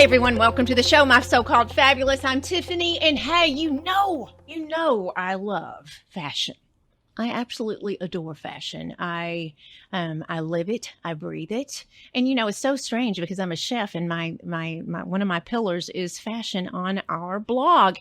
Hey everyone, welcome to the show, My So-Called Fabulous. I'm Tiffany, and hey, you know I love fashion. I absolutely adore fashion. I live it, I breathe it. And it's so strange because I'm a chef and my one of my pillars is fashion on our blog.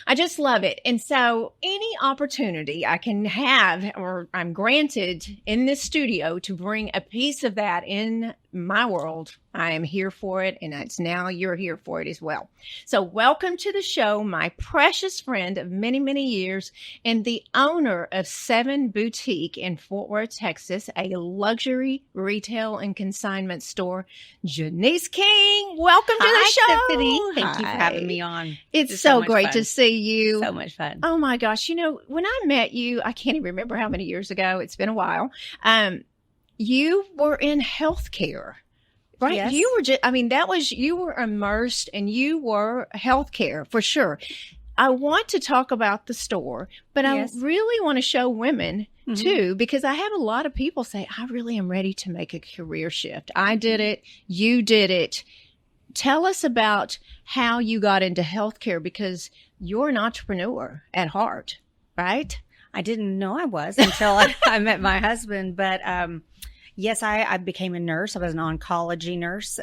I just love it. And so any opportunity I can have or I'm granted in this studio to bring a piece of that in my world, I am here for it, and it's now you're here for it as well. So welcome to the show, my precious friend of many, many years and the owner of 7 Boutique in Fort Worth, Texas, a luxury retail and consignment store, Jeanice King. Welcome to the show. Tiffany. Thank you for having me on. It's so great to see you. So much fun. Oh my gosh. When I met you, I can't even remember how many years ago. It's been a while. You were in healthcare, right? Yes. You were you were immersed and you were healthcare for sure. I want to talk about the store, but Yes. I really want to show women too, because I have a lot of people say, I really am ready to make a career shift. I did it. You did it. Tell us about how you got into healthcare, because you're an entrepreneur at heart, right? I didn't know I was until I met my husband, but yes, I became a nurse. I was an oncology nurse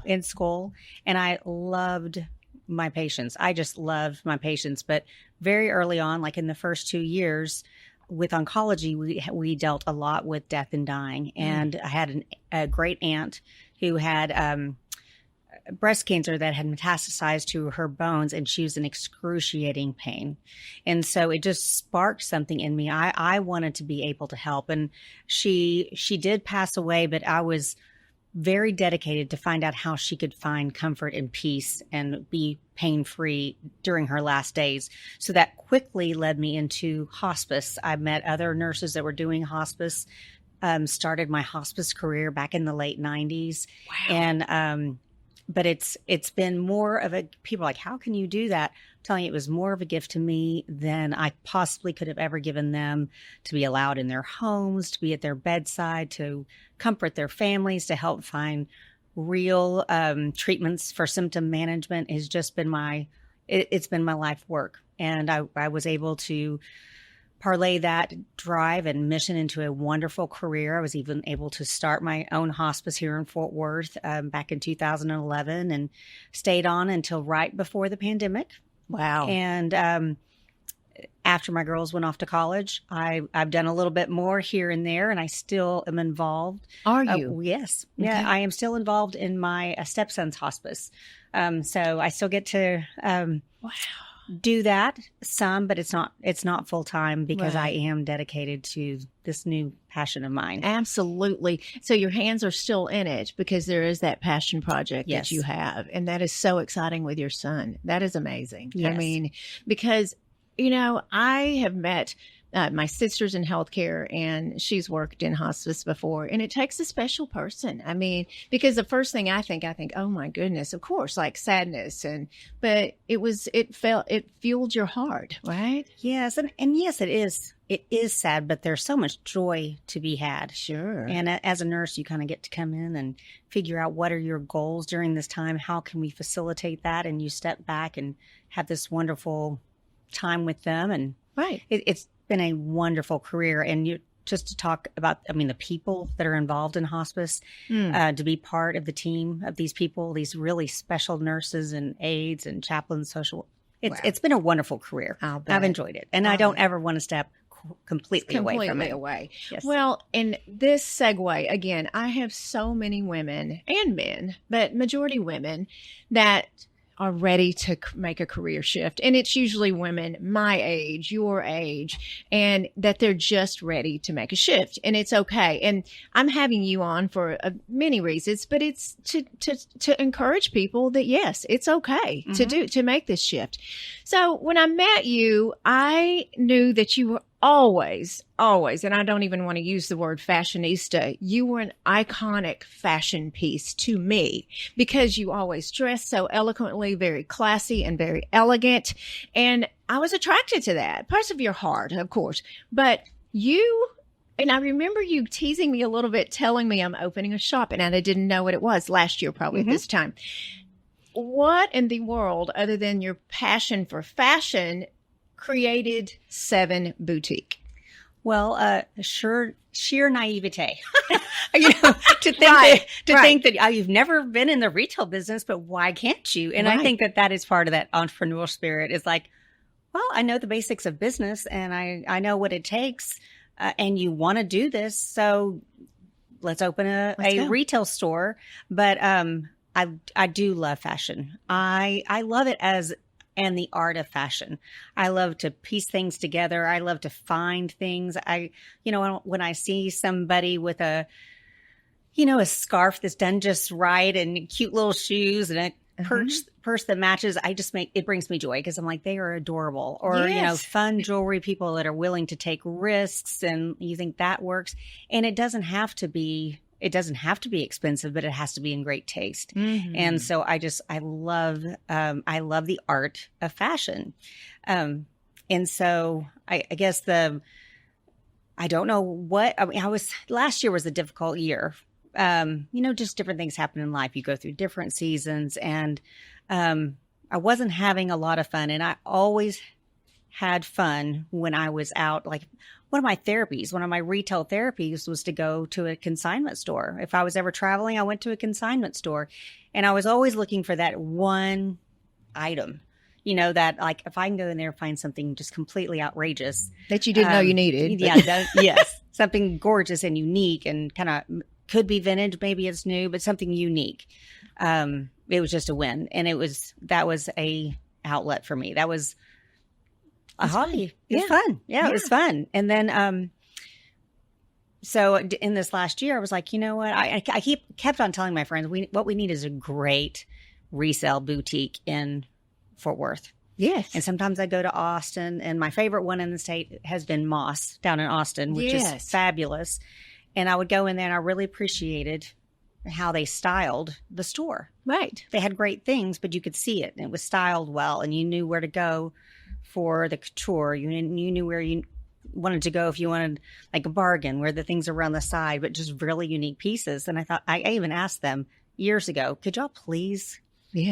in school, and I loved my patients. I just loved my patients. But very early on, like in the first 2 years with oncology, we dealt a lot with death and dying. And I had a great aunt who had breast cancer that had metastasized to her bones, and she was in excruciating pain. And so it just sparked something in me. I wanted to be able to help. And she did pass away, but I was very dedicated to find out how she could find comfort and peace and be pain-free during her last days. So that quickly led me into hospice. I met other nurses that were doing hospice, started my hospice career back in the late 90s. Wow. And, but it's been more of a, people are like, how can you do that? I'm telling you, it was more of a gift to me than I possibly could have ever given them, to be allowed in their homes, to be at their bedside, to comfort their families, to help find real treatments for symptom management has just been it's been my life work. And I was able to parlay that drive and mission into a wonderful career. I was even able to start my own hospice here in Fort Worth back in 2011 and stayed on until right before the pandemic. Wow. And after my girls went off to college, I've done a little bit more here and there, and I still am involved. Are you? Yes. Okay. Yeah, I am still involved in my stepson's hospice. So I still get to Wow. do that some, but it's not full time because Right. I am dedicated to this new passion of mine. Absolutely. So your hands are still in it because there is that passion project Yes. that you have. And that is so exciting with your son. That is amazing. I Yes. mean, because, I have met my sister's in healthcare, and she's worked in hospice before, and it takes a special person. I mean, because the first thing I think, oh my goodness, of course, like sadness, but it fueled your heart, right? Yes, and yes, it is. It is sad, but there's so much joy to be had. Sure. And as a nurse, you kind of get to come in and figure out what are your goals during this time. How can we facilitate that? And you step back and have this wonderful time with them. And Right. it's been a wonderful career. And you just to talk about, the people that are involved in hospice, to be part of the team of these people, these really special nurses and aides and chaplains, social. It's been a wonderful career. I'll bet. I've enjoyed it. And I don't ever want to step completely away from it. Away. Yes. Well, in this segue, again, I have so many women and men, but majority women that are ready to make a career shift. And it's usually women my age, your age, and that they're just ready to make a shift. And it's okay. And I'm having you on for many reasons, but it's to encourage people that yes, it's okay to make this shift. So when I met you, I knew that you were always, and I don't even want to use the word fashionista, you were an iconic fashion piece to me because you always dressed so eloquently, very classy and very elegant. And I was attracted to that. Parts of your heart, of course. But and I remember you teasing me a little bit, telling me I'm opening a shop, and I didn't know what it was last year, probably at this time. what in the world, other than your passion for fashion, created Seven Boutique? Well, sheer naivete, think that you've never been in the retail business, but why can't you? And I think that is part of that entrepreneurial spirit. Is like, well, I know the basics of business, and I know what it takes, and you want to do this, so let's open a retail store. But I do love fashion. I love it and the art of fashion. I love to piece things together. I love to find things. When I see somebody with a scarf that's done just right and cute little shoes and a purse that matches, it brings me joy, because I'm like, they are adorable. Or, fun jewelry, people that are willing to take risks, and you think that works. And it doesn't have to be expensive, but it has to be in great taste. Mm-hmm. And so I love the art of fashion. And so I guess I don't know what, last year was a difficult year. Just different things happen in life. You go through different seasons, and I wasn't having a lot of fun. And I always had fun when I was out. Like, one of my retail therapies was to go to a consignment store. If I was ever traveling, I went to a consignment store, and I was always looking for that one item, that, like, if I can go in there and find something just completely outrageous that you didn't know you needed. Yes. Something gorgeous and unique, and kind of could be vintage. Maybe it's new, but something unique. It was just a win. And that was a outlet for me. That was a hobby. It was fun. Yeah, it was fun. And then, so in this last year, I was like, you know what? I kept on telling my friends, what we need is a great resale boutique in Fort Worth. Yes. And sometimes I go to Austin, and my favorite one in the state has been Moss down in Austin, which is fabulous. And I would go in there, and I really appreciated how they styled the store. Right. They had great things, but you could see it, and it was styled well, and you knew where to go for the couture. You knew where you wanted to go if you wanted like a bargain, where the things are around the side, but just really unique pieces. And I thought, I even asked them years ago, could y'all please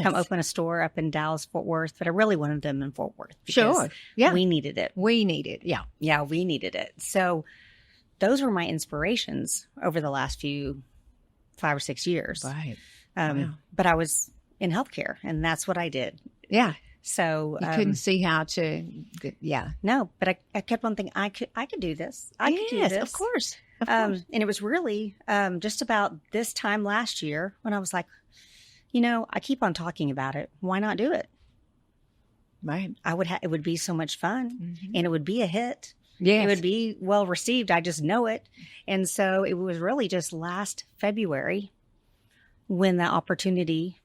come open a store up in Dallas, Fort Worth? But I really wanted them in Fort Worth. Sure. Yeah. We needed it. Yeah. Yeah, we needed it. So those were my inspirations over the last 5 or 6 years. Right. But I was in healthcare, and that's what I did. Yeah. So you couldn't see how to, No, but I kept on thinking, I could do this. I could do this. Of course. And it was really just about this time last year when I was like, I keep on talking about it. Why not do it? Right. It would be so much fun, and it would be a hit. Yes. It would be well received. I just know it. And so it was really just last February when the opportunity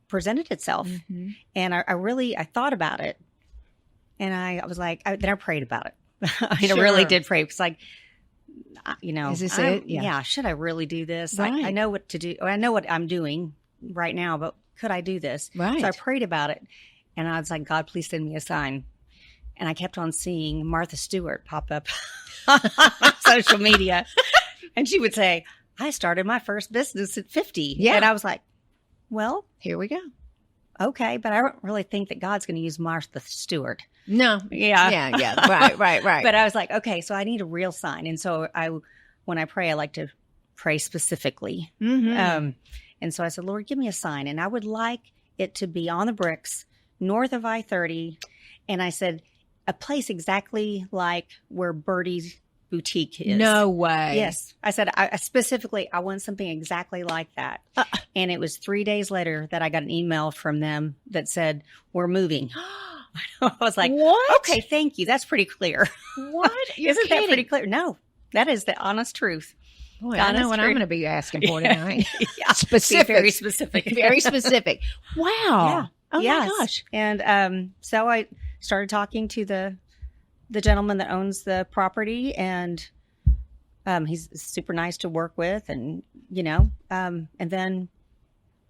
presented itself. Mm-hmm. And I thought about it, and I was like, then I prayed about it. I really did pray. It's like, is this it? Yeah. Should I really do this? Right. I know what to do. I know what I'm doing right now, but could I do this? Right. So I prayed about it, and I was like, God, please send me a sign. And I kept on seeing Martha Stewart pop up on social media. And she would say, I started my first business at 50. Yeah. And I was like, well, here we go. Okay. But I don't really think that God's going to use Martha Stewart. No. Yeah. Yeah. Right. But I was like, okay, so I need a real sign. And so when I pray, I like to pray specifically. Mm-hmm. And so I said, Lord, give me a sign. And I would like it to be on the bricks north of I-30. And I said, a place exactly like where Birdie's boutique is. No way. Yes. I said, I specifically, I want something exactly like that. And it was 3 days later that I got an email from them that said, we're moving. I was like, what? Okay, thank you. That's pretty clear. What? Isn't that pretty clear? No, that is the honest truth. Boy, I know what I'm going to be asking for tonight. Specific. Very specific. Very specific. Wow. Yeah. Oh my gosh. And so I started talking to the gentleman that owns the property, and he's super nice to work with, and and then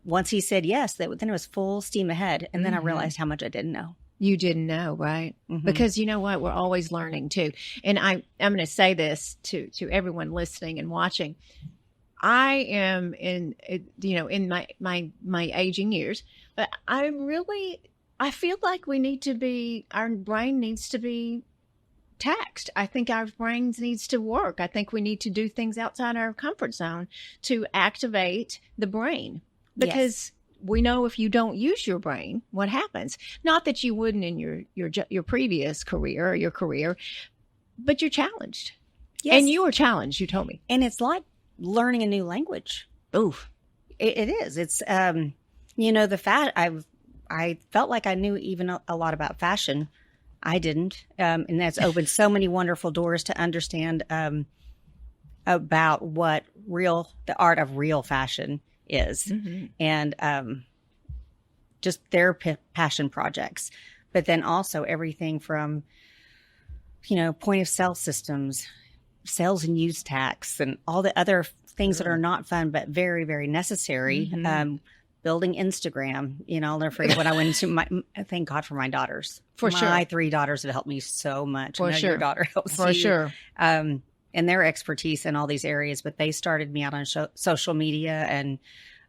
once he said yes, then it was full steam ahead. And then I realized how much I didn't know. You didn't know, right? Mm-hmm. Because you know what? We're always learning too. And I'm going to say this to everyone listening and watching. I am in, in my aging years, but I feel like our brain needs to be taxed. I think our brains needs to work. I think we need to do things outside our comfort zone to activate the brain, because we know if you don't use your brain, what happens. Not that you wouldn't in your previous career or your career, but you're challenged. Yes. And you were challenged, you told me. And it's like learning a new language. Oof. It is. It's, I felt like I knew even a lot about fashion. I didn't. And that's opened so many wonderful doors to understand about what the art of real fashion is, and just their passion projects. But then also everything from, point of sale systems, sales and use tax, and all the other things that are not fun but very, very necessary. Building Instagram, I'll never forget when I went into thank God for my daughters. My 3 daughters have helped me so much. For sure. Your daughter helps for you. sure. And their expertise in all these areas, but they started me out on social media, and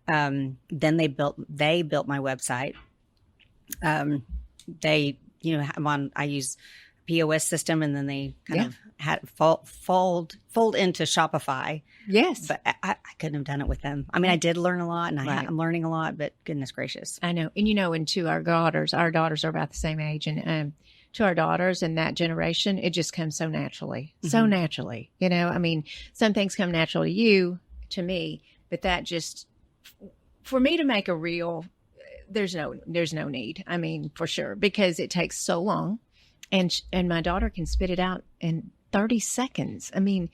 then they built my website. I use POS system, and then they kind of had fold into Shopify. Yes. But I couldn't have done it with them. I mean, I did learn a lot, and I'm learning a lot, but goodness gracious. I know. And to our daughters are about the same age, and to our daughters and that generation, it just comes so naturally. So naturally. I mean, some things come natural to you, to me, but that just, for me to make a reel, there's no need. I mean, for sure, because it takes so long. And my daughter can spit it out in 30 seconds. I mean,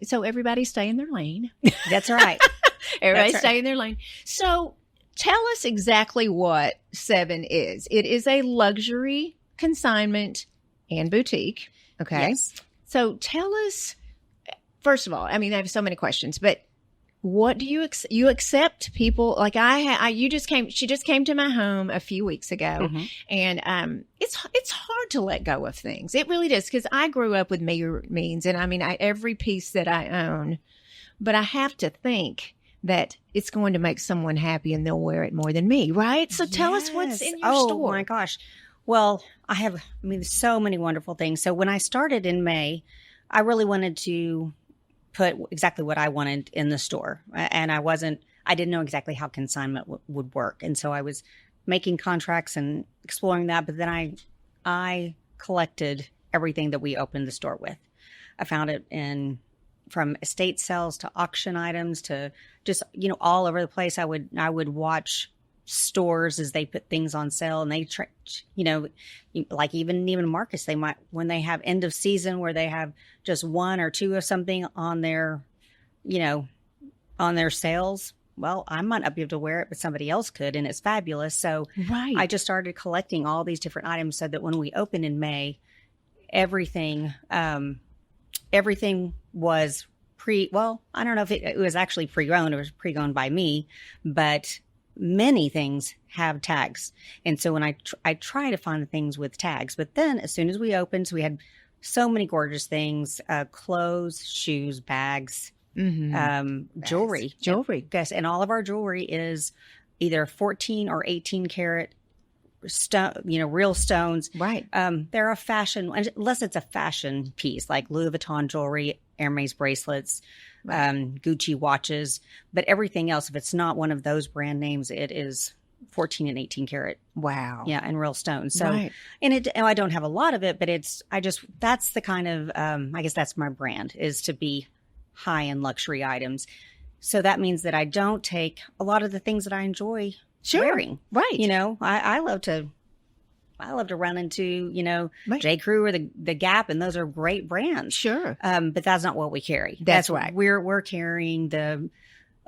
so everybody stay in their lane. That's right. Everybody stay in their lane. So tell us exactly what 7 is. It is a luxury consignment and boutique. Okay. Yes. So tell us, first of all, I mean, I have so many questions, but what do you accept people like she just came to my home a few weeks ago, and it's hard to let go of things. It really is, because I grew up with means, and I mean, every piece that I own, but I have to think that it's going to make someone happy and they'll wear it more than me, right? So tell us what's in your store. Oh my gosh. Well, so many wonderful things. So when I started in May, I really wanted to put exactly what I wanted in the store. And I didn't know exactly how consignment would work. And so I was making contracts and exploring that. But then I collected everything that we opened the store with. I found it from estate sales to auction items to just, all over the place. I would watch stores as they put things on sale, and they like even Marcus, they might, when they have end of season where they have just 1 or 2 of something on their sales. Well, I might not be able to wear it, but somebody else could, and it's fabulous. So I just started collecting all these different items so that when we opened in May, everything was I don't know if it was actually pre-owned. It was pre-owned by me, but many things have tags. And so when I try to find the things with tags, but then as soon as we opened, so we had so many gorgeous things, clothes, shoes, bags, jewelry. Yes. And all of our jewelry is either 14 or 18 karat stone, real stones. Right. They're a fashion, unless it's a fashion piece like Louis Vuitton jewelry, Hermes bracelets, Gucci watches, but everything else, if it's not one of those brand names, it is 14 and 18 karat. Wow. Yeah. And real stones. So, and I don't have a lot of it, but that's the kind of, I guess that's my brand, is to be high end luxury items. So that means that I don't take a lot of the things that I enjoy wearing. Right. I love to run into, J. Crew or the Gap, and those are great brands. Sure. But that's not what we carry. That's right. We're carrying the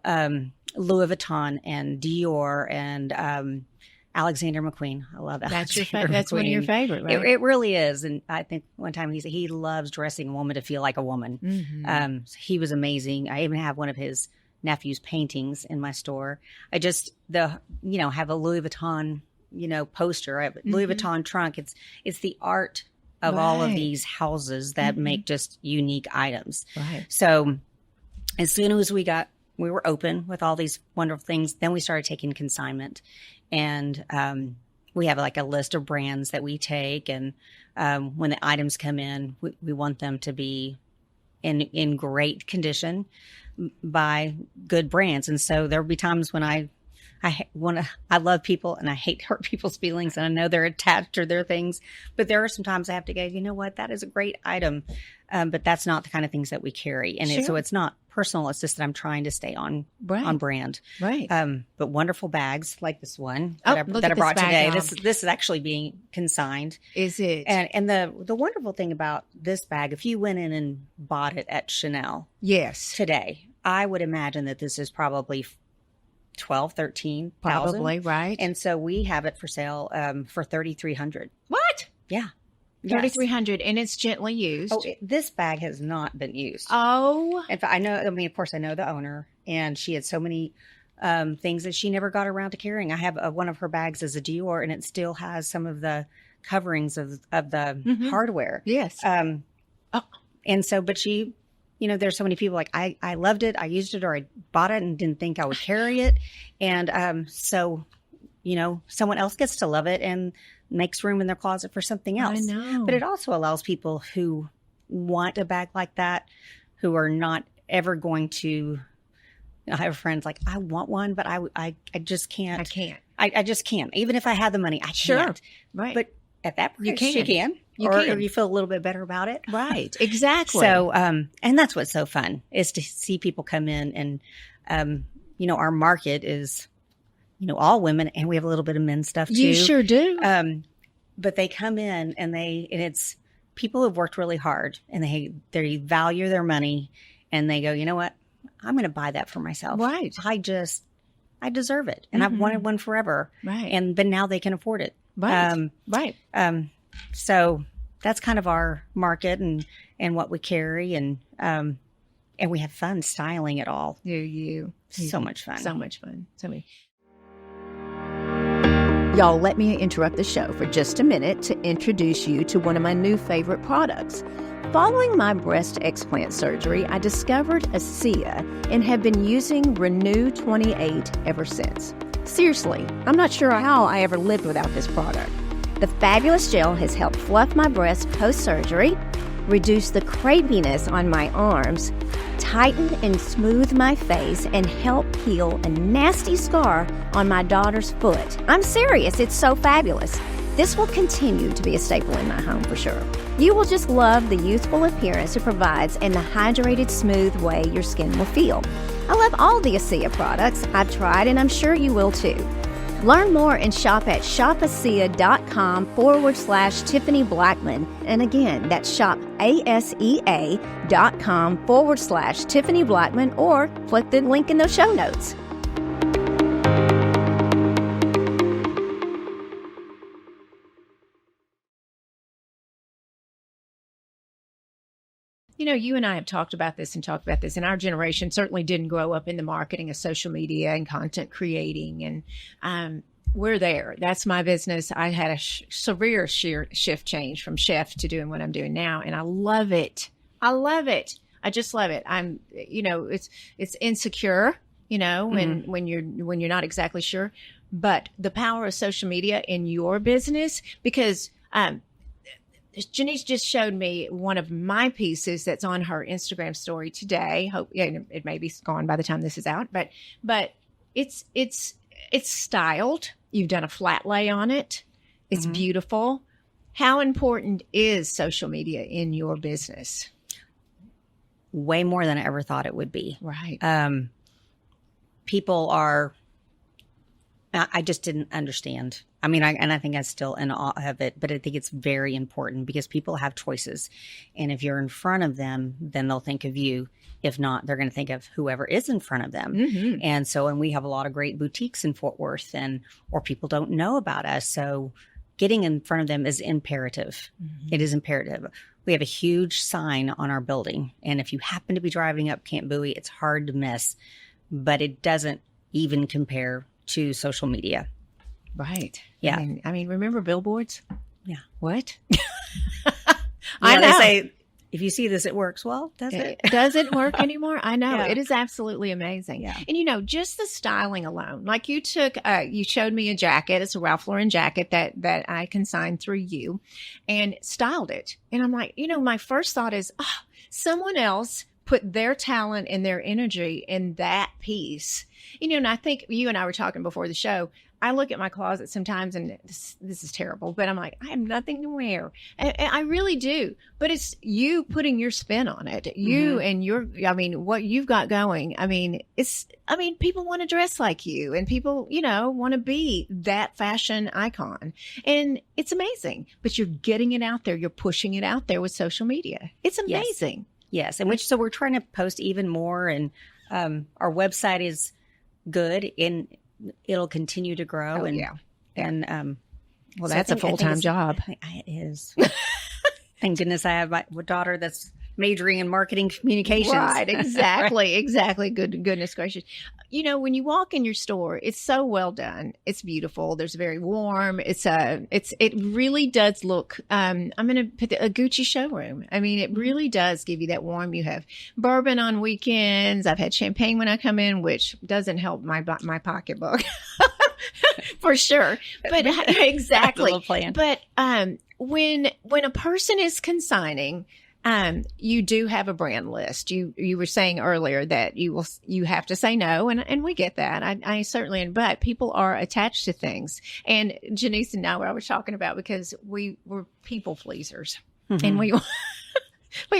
Louis Vuitton and Dior and Alexander McQueen. I love that. That's one of your favorite, right? It really is. And I think one time he said he loves dressing a woman to feel like a woman. Mm-hmm. So he was amazing. I even have one of his nephew's paintings in my store. I just have a Louis Vuitton poster. I have a Louis Vuitton trunk. It's the art of all of these houses that make just unique items. Right. So as soon as we got we were open with all these wonderful things. Then we started taking consignment, and we have like a list of brands that we take. And when the items come in, we want them to be in great condition by good brands. And so there'll be times when I love people and I hate to hurt people's feelings, and I know they're attached to their things, but there are some times I have to go, you know what, that is a great item. But that's not the kind of things that we carry. And so it's not personal. It's just that I'm trying to stay on brand. Right. But wonderful bags like this one that I brought today. This is actually being consigned. Is it? And the wonderful thing about this bag, if you went in and bought it at Chanel today, I would imagine that this is probably 12, 13,000. Probably, right. And so we have it for sale for $3,300. What? Yeah. $3,300, and it's gently used. Oh, this bag has not been used. Oh. In fact, of course, I know the owner, and she had so many things that she never got around to carrying. I have one of her bags as a Dior, and it still has some of the coverings of the hardware. Yes. And so, but she, there's so many people like, I loved it, I used it, or I bought it and didn't think I would carry it. And so, someone else gets to love it and makes room in their closet for something else. I know. But it also allows people who want a bag like that, who are not ever going to, I have friends like, I want one, but I just can't. I can't. I just can't. Even if I had the money, I can't. Sure. Right. But at that price, you can. Or you feel a little bit better about it. Right. Exactly. So, and that's what's so fun, is to see people come in and, our market is, all women, and we have a little bit of men's stuff too. You sure do. But they come in and it's people who've worked really hard, and they value their money, and they go, you know what? I'm going to buy that for myself. Right. I deserve it. And I've wanted one forever. Right. But now they can afford it. Right. Right. So that's kind of our market and what we carry, and we have fun styling it all. So much fun. So much fun. Y'all, let me interrupt the show for just a minute to introduce you to one of my new favorite products. Following my breast explant surgery, I discovered ASEA and have been using Renew 28 ever since. Seriously, I'm not sure how I ever lived without this product. The fabulous gel has helped fluff my breasts post-surgery, reduce the crepiness on my arms, tighten and smooth my face, and help heal a nasty scar on my daughter's foot. I'm serious, it's so fabulous. This will continue to be a staple in my home for sure. You will just love the youthful appearance it provides and the hydrated, smooth way your skin will feel. I love all the ASEA products I've tried, and I'm sure you will too. Learn more and shop at shopasea.com/Tiffany Blackmon. And again, that's shopasea.com/Tiffany Blackmon, or click the link in the show notes. You and I have talked about this, and our generation certainly didn't grow up in the marketing of social media and content creating. And we're there. That's my business. I had a severe shift change from chef to doing what I'm doing now. And I love it. I just love it. It's insecure, when you're not exactly sure, but the power of social media in your business, because, Jeanice just showed me one of my pieces that's on her Instagram story today. It may be gone by the time this is out, but it's styled. You've done a flat lay on it. It's beautiful. How important is social media in your business? Way more than I ever thought it would be. Right. People I just didn't understand. I mean, I think I'm still in awe of it, but I think it's very important because people have choices. And if you're in front of them, then they'll think of you. If not, they're going to think of whoever is in front of them. And we have a lot of great boutiques in Fort Worth, or people don't know about us. So getting in front of them is imperative. It is imperative. We have a huge sign on our building. And if you happen to be driving up Camp Bowie, it's hard to miss, but it doesn't even compare to social media. Right. Yeah. I mean, remember billboards? Yeah. What? I know. They say if you see this, it works. Well, does it? Does it work anymore? I know. Yeah. It is absolutely amazing. Yeah. And, just the styling alone, like you showed me a jacket. It's a Ralph Lauren jacket that I consigned through you and styled it. And I'm like, my first thought is, someone else put their talent and their energy in that piece. And I think you and I were talking before the show. I look at my closet sometimes and this is terrible, but I'm like, I have nothing to wear. And I really do. But it's you putting your spin on it. You and what you've got going. People want to dress like you and people, want to be that fashion icon. And it's amazing. But you're getting it out there. You're pushing it out there with social media. It's amazing. Yes. And so we're trying to post even more. And our website is good and it'll continue to grow. That's a full-time job. It is. Thank goodness I have my daughter that's majoring in marketing communications. Right, exactly, exactly. Goodness gracious. When you walk in your store, it's so well done. It's beautiful. There's very warm. It really does look, I'm going to put a Gucci showroom. It really does give you that warm. You have bourbon on weekends. I've had champagne when I come in, which doesn't help my pocketbook for sure. But exactly. But when a person is consigning, you do have a brand list. You were saying earlier that you have to say no, and we get that. I certainly, but people are attached to things. And Jeanice and I were talking about because we were people pleasers, and we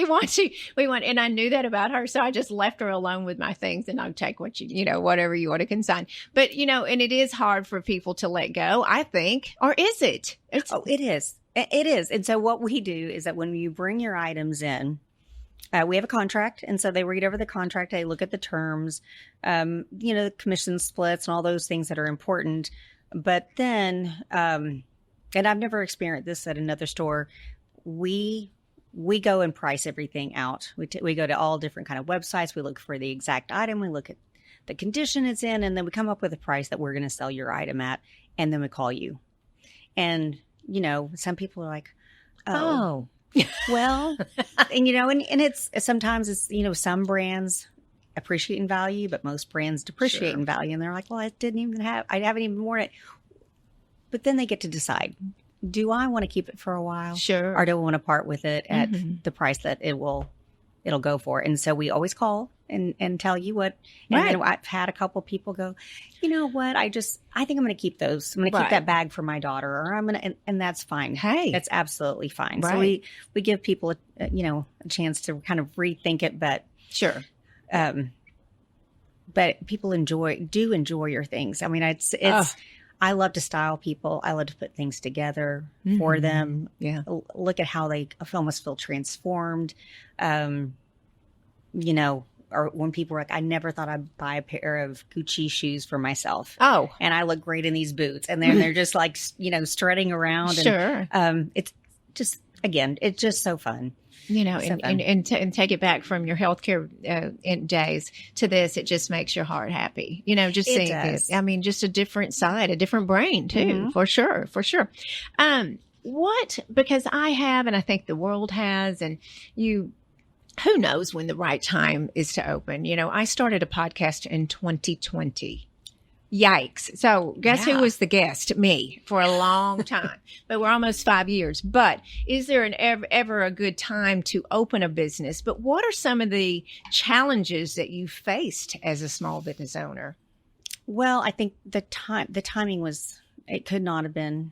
want, and I knew that about her, so I just left her alone with my things, and I'll take what whatever you want to consign. But and it is hard for people to let go, I think, or is it? It is. It is. And so what we do is that when you bring your items in, we have a contract. And so they read over the contract. They look at the terms, the commission splits and all those things that are important. But then, and I've never experienced this at another store, we go and price everything out. We go to all different kind of websites. We look for the exact item. We look at the condition it's in, and then we come up with a price that we're going to sell your item at. And then we call you. And some people are like, oh, well, and it's sometimes it's, some brands appreciate in value, but most brands depreciate in value. And they're like, well, I haven't even worn it. But then they get to decide, do I want to keep it for a while? Sure. Or do I want to part with it at the price that it'll go for? And so we always call and tell you what. And then I've had a couple people go, you know what? I think I'm going to keep those. I'm going to keep that bag for my daughter, or I'm going to, and that's fine. Hey, that's absolutely fine. Right. So we give people a chance to kind of rethink it, but sure. But people do enjoy your things. It's I love to style people. I love to put things together for them. Yeah. Look at how they almost feel transformed. Or when people are like, I never thought I'd buy a pair of Gucci shoes for myself. Oh. And I look great in these boots. And then they're just like, strutting around. Sure. And it's just, again, it's just so fun. And take it back from your healthcare days to this, it just makes your heart happy. Just seeing this. Just a different side, a different brain too, for sure. Because I have, and I think the world has, and who knows when the right time is to open. I started a podcast in 2020. Yikes. So guess who was the guest? Me, for a long time, but we're almost 5 years. But is there ever a good time to open a business? But what are some of the challenges that you faced as a small business owner? Well, I think the timing it could not have been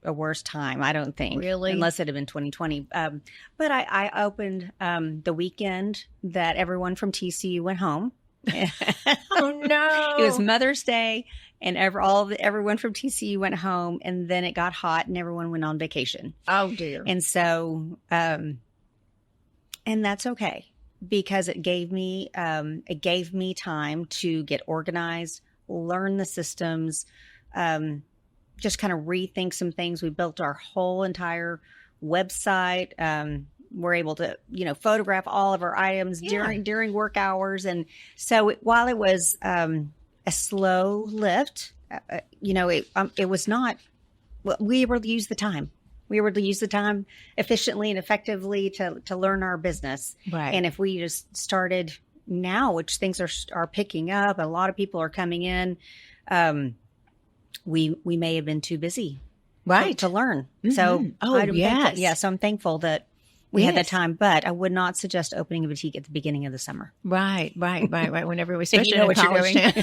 a worse time, I don't think. Really? Unless it had been 2020. But I opened the weekend that everyone from TCU went home. Oh no! It was Mother's Day, and everyone from TCU went home, and then it got hot, and everyone went on vacation. Oh dear! And so, and that's okay, because it gave me time to get organized, learn the systems, just kind of rethink some things. We built our whole entire website. We're able to, photograph all of our items during work hours. And so while it was a slow lift, it was not, we were able to use the time. we were to use the time efficiently and effectively to learn our business. Right. And if we just started now, which things are picking up, a lot of people are coming in, we may have been too busy, right, to learn. Mm-hmm. So, yes, so I'm thankful that we had that time, but I would not suggest opening a boutique at the beginning of the summer. Right. Whenever we, especially in a college town,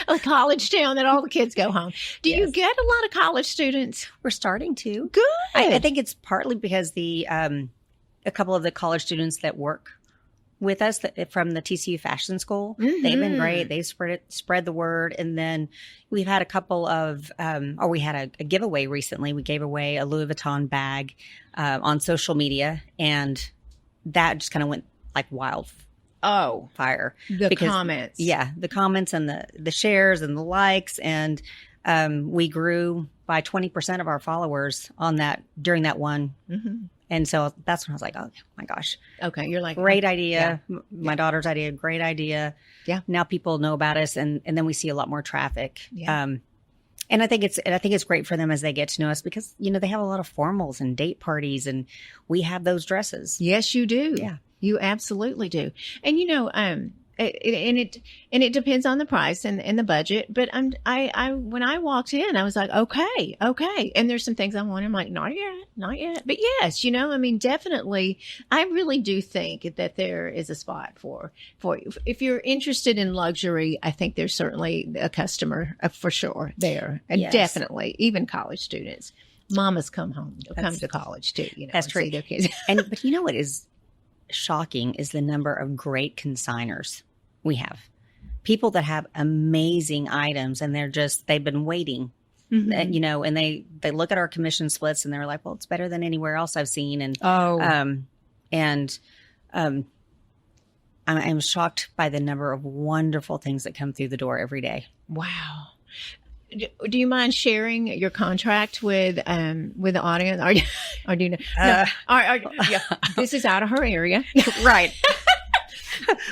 a college town that all the kids go home. Do you get a lot of college students? We're starting to. Good. I think it's partly because a couple of the college students that work with us from the TCU Fashion School, they've been great. They spread the word. And then we've had a couple of, we had a giveaway recently. We gave away a Louis Vuitton bag on social media, and that just kind of went like wildfire. The comments. Yeah, the comments and the shares and the likes. And we grew by 20% of our followers on that during that one. Mm-hmm. And so that's when I was like, oh my gosh. Okay. You're like, great idea. Yeah. My daughter's idea, great idea. Yeah. Now people know about us, and then we see a lot more traffic. Yeah. And I think it's great for them as they get to know us, because, they have a lot of formals and date parties, and we have those dresses. Yes, you do. Yeah. You absolutely do. And it depends on the price and the budget. But I when I walked in, I was like, okay. And there's some things I want. I'm like, not yet. But yes, definitely. I really do think that there is a spot for you. If you're interested in luxury, I think there's certainly a customer for sure there. And definitely even college students. Mamas come to college too, That's true. See their kids. But you know what is shocking is the number of great consigners we have. People that have amazing items, and they've been waiting, and they look at our commission splits and they're like, well, it's better than anywhere else I've seen. And, I'm shocked by the number of wonderful things that come through the door every day. Wow. Do you mind sharing your contract with the audience? Or do you know? This is out of her area. Right.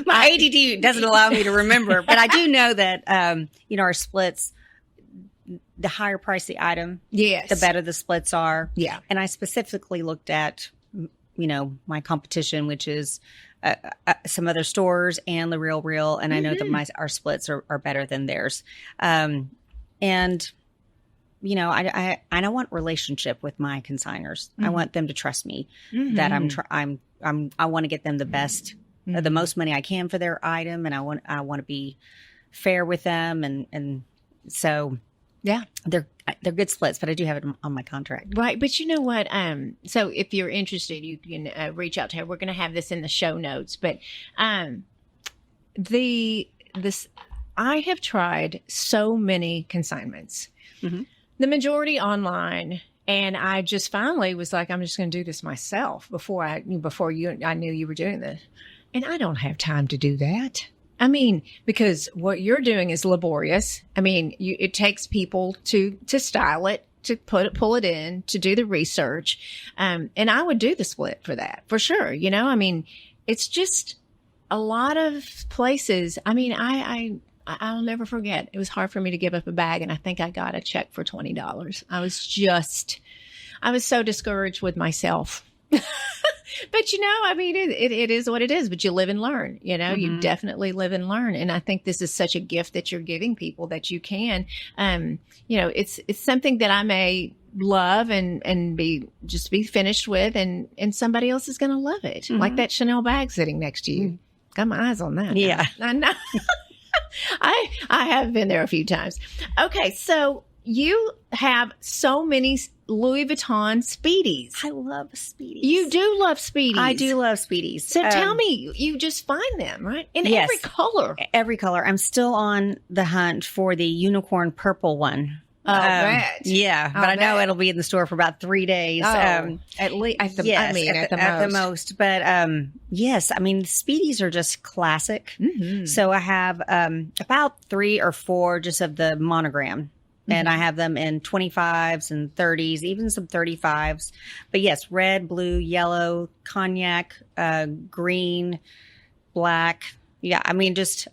My ADD doesn't allow me to remember, but I do know that, our splits, the higher price the item, yes, the better the splits are. Yeah. And I specifically looked at, my competition, which is some other stores and the Real, and I know that our splits are better than theirs. And I don't want relationship with my consigners. I want them to trust me that I want to get them the best, the most money I can for their item, and I want to be fair with them, and so they're good splits. But I do have it on my contract, right? But you know what? So if you're interested, you can reach out to her. We're going to have this in the show notes, but I have tried so many consignments, the majority online. And I just finally was like, I'm just going to do this myself I knew you were doing this. And I don't have time to do that. Because what you're doing is laborious. It takes people to style it, to pull it in, to do the research. And I would do the split for that, for sure. It's just a lot of places. I'll never forget. It was hard for me to give up a bag, and I think I got a check for $20. I was so discouraged with myself. But it is what it is, but you live and learn, you definitely live and learn. And I think this is such a gift that you're giving people, that you can, it's something that I may love and be finished with, and somebody else is going to love it. Like that Chanel bag sitting next to you. Got my eyes on that. Yeah. I know. I have been there a few times. Okay. So you have so many Louis Vuitton Speedies. I love Speedies. You do love Speedies. I do love Speedies. So tell me, you just find them, right? In every color. Every color. I'm still on the hunt for the unicorn purple one. Oh, right. Yeah, but I know it'll be in the store for about 3 days. At least, at the most. But yes, Speedies are just classic. So I have about 3 or 4 just of the monogram. And I have them in 25s and 30s, even some 35s. But yes, red, blue, yellow, cognac, green, black. Yeah, yes,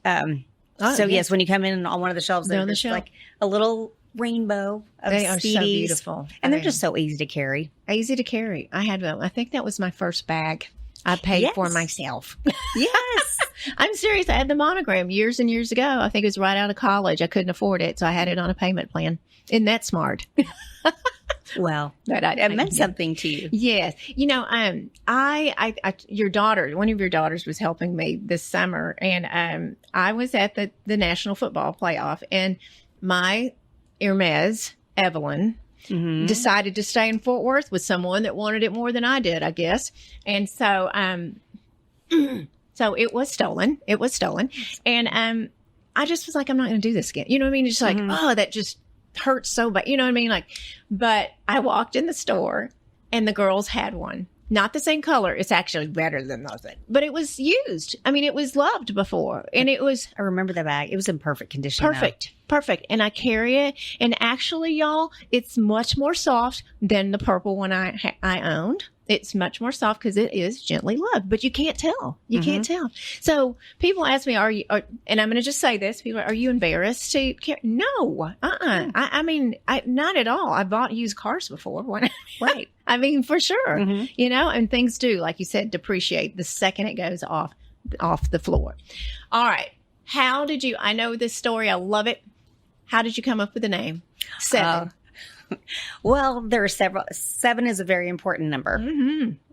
when you come in on one of the shelves, there's like a little rainbow of They are so Speedies. beautiful. And they're just so easy to carry. Easy to carry. I had them. I think that was my first bag I paid for myself. Yes. I'm serious. I had the monogram years and years ago. I think it was right out of college. I couldn't afford it, so I had it on a payment plan. Isn't that smart? Well, it meant something to you. Yes. You know, your daughter, one of your daughters was helping me this summer, and I was at the National Football Playoff, and my Hermes, Evelyn, decided to stay in Fort Worth with someone that wanted it more than I did, I guess. And so, so it was stolen. It was stolen. And, I just was like, I'm not going to do this again. You know what I mean? It's like, oh, that just hurts so bad. You know what I mean? Like, but I walked in the store and the girls had one. Not the same color. It's actually better than those, but it was used. I mean, it was loved before, and it was. I remember the bag. It was in perfect condition. Perfect. And I carry it, and actually, y'all, it's much more soft than the purple one I owned. It's much more soft because it is gently loved, but you can't tell. You can't tell. So people ask me, and I'm going to just say this, people are you embarrassed to carry? No, I mean, not at all. I bought used cars before. Right. I mean, for sure, you know, and things do, like you said, depreciate the second it goes off the floor. All right. How did you, I know this story. I love it. How did you come up with the name? 7. Well, there are several. 7 is a very important number.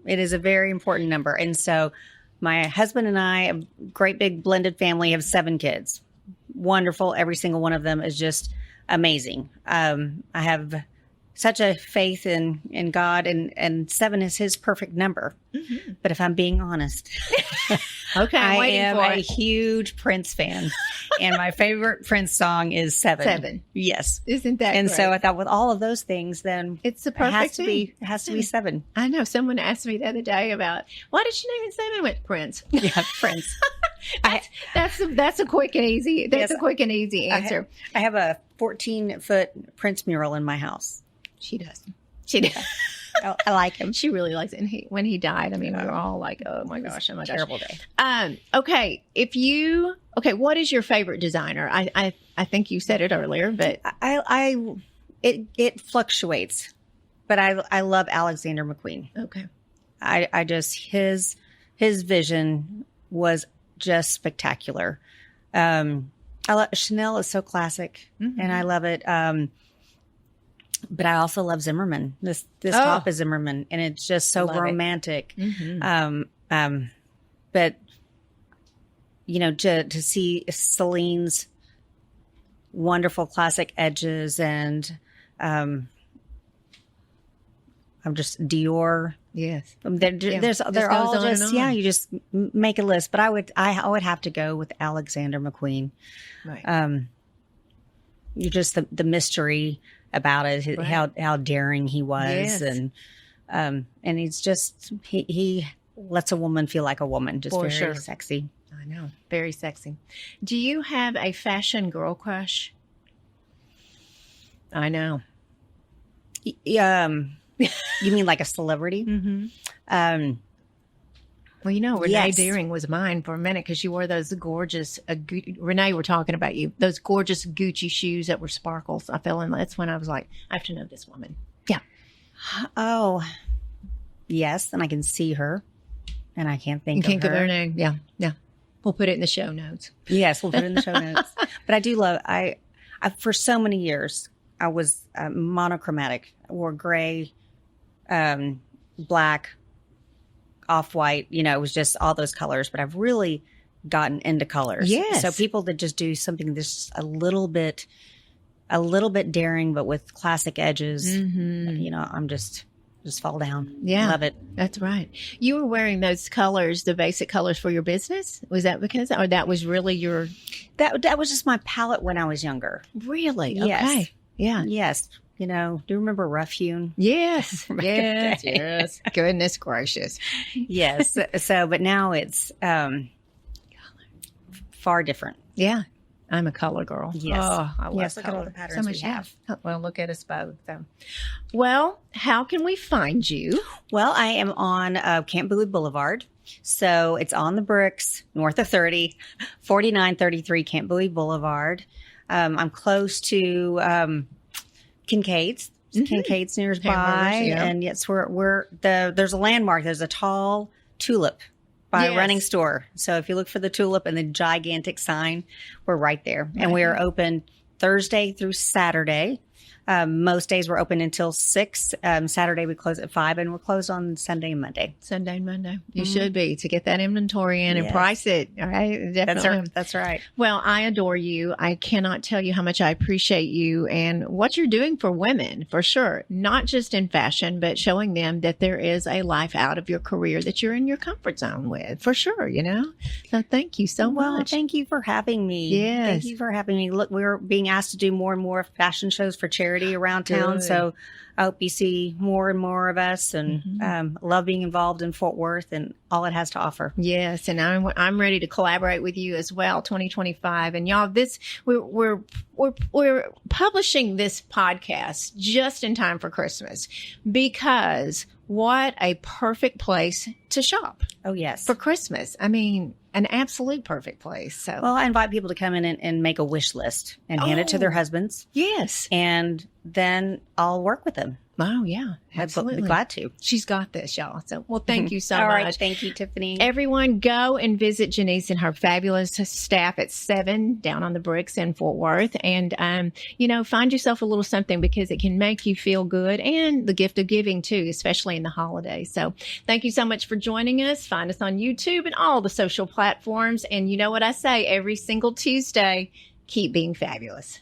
It is a very important number. And so my husband and I, a great big blended family, have 7 kids. Wonderful. Every single one of them is just amazing. I have such a faith in God, and 7 is his perfect number. But if I'm being honest, okay, I am a huge Prince fan, and my favorite Prince song is 7. 7, yes, isn't that? And great? so I thought, with all of those things, then it's the perfect it has to be 7. I know. Someone asked me the other day about why did she name it 7? I went Prince. Yeah, Prince. That's a quick and easy. That's a quick and easy answer. I have a 14-foot Prince mural in my house. She does. I like him. She really likes it. And when he died, I mean, we were all like, oh my gosh, terrible day. Okay. What is your favorite designer? I think you said it earlier, but it fluctuates, but I love Alexander McQueen. Okay. I just, his vision was just spectacular. Chanel is so classic, and I love it. But I also love Zimmerman. This top is Zimmerman, and it's just so romantic. But you know, to see Celine's wonderful classic edges, and I'm just Dior. Yes, they're all just you just make a list. But I would have to go with Alexander McQueen. Right. You're just the mystery about it, how daring he was, and he's just he lets a woman feel like a woman, just very sexy. I know, very sexy. Do you have a fashion girl crush? I know. You mean like a celebrity? Well, you know, Renee Deering was mine for a minute because she wore those gorgeous, Renee, we're talking about you, those gorgeous Gucci shoes that were sparkles. I fell in love. That's when I was like, I have to know this woman. Yeah. Oh, yes. And I can see her, and I can't think of her name. Yeah. Yeah. We'll put it in the show notes. Yes, we'll put it in the show notes. But I do love, I for so many years, I was monochromatic. I wore gray, black, off-white, you know, it was just all those colors, but I've really gotten into colors. Yes. So people that just do something that's a little bit daring, but with classic edges, you know, I'm just fall down. Yeah. Love it. That's right. You were wearing those colors, the basic colors for your business? Was that because, or that was really your... That was just my palette when I was younger. Really? Yes. Okay. Yeah. Yes. You know, do you remember Rough Hewn? Yes. Yes. Goodness gracious. Yes. So, but now it's far different. Yeah. I'm a color girl. Yes. Oh, I love look color. at all the patterns we have. Well, look at us both. So. Well, how can we find you? Well, I am on Camp Bowie Boulevard. So it's on the bricks, north of 30, 4933 Camp Bowie Boulevard. I'm close to Kincaid's. Kincaid's nearby. Yeah. And yes, there's a landmark. There's a tall tulip by a running store. So if you look for the tulip and the gigantic sign, we're right there. And we are open Thursday through Saturday. Most days we're open until 6. Saturday we close at 5, and we're closed on Sunday and Monday. Sunday and Monday. You should be, to get that inventory in and price it. All right. Definitely. That's right. Well, I adore you. I cannot tell you how much I appreciate you and what you're doing for women, for sure. Not just in fashion, but showing them that there is a life out of your career that you're in your comfort zone with, for sure, you know? So thank you so much. Well, thank you for having me. Yes. Thank you for having me. Look, we're being asked to do more and more fashion shows for charity around town. Good. So I hope you see more and more of us, and love being involved in Fort Worth and all it has to offer. Yes, and I'm ready to collaborate with you as well, 2025. And y'all, we're publishing this podcast just in time for Christmas, because what a perfect place to shop. Oh yes, for Christmas. I mean, an absolute perfect place. So, well, I invite people to come in and make a wish list and hand it to their husbands. Yes, and then I'll work with them. Oh, yeah, absolutely. I'd be glad to. She's got this, y'all. So, well, thank you so much. All right. Thank you, Tiffany. Everyone, go and visit Jeanice and her fabulous staff at 7 down on the bricks in Fort Worth. And, find yourself a little something, because it can make you feel good, and the gift of giving too, especially in the holidays. So thank you so much for joining us. Find us on YouTube and all the social platforms. And you know what I say every single Tuesday, keep being fabulous.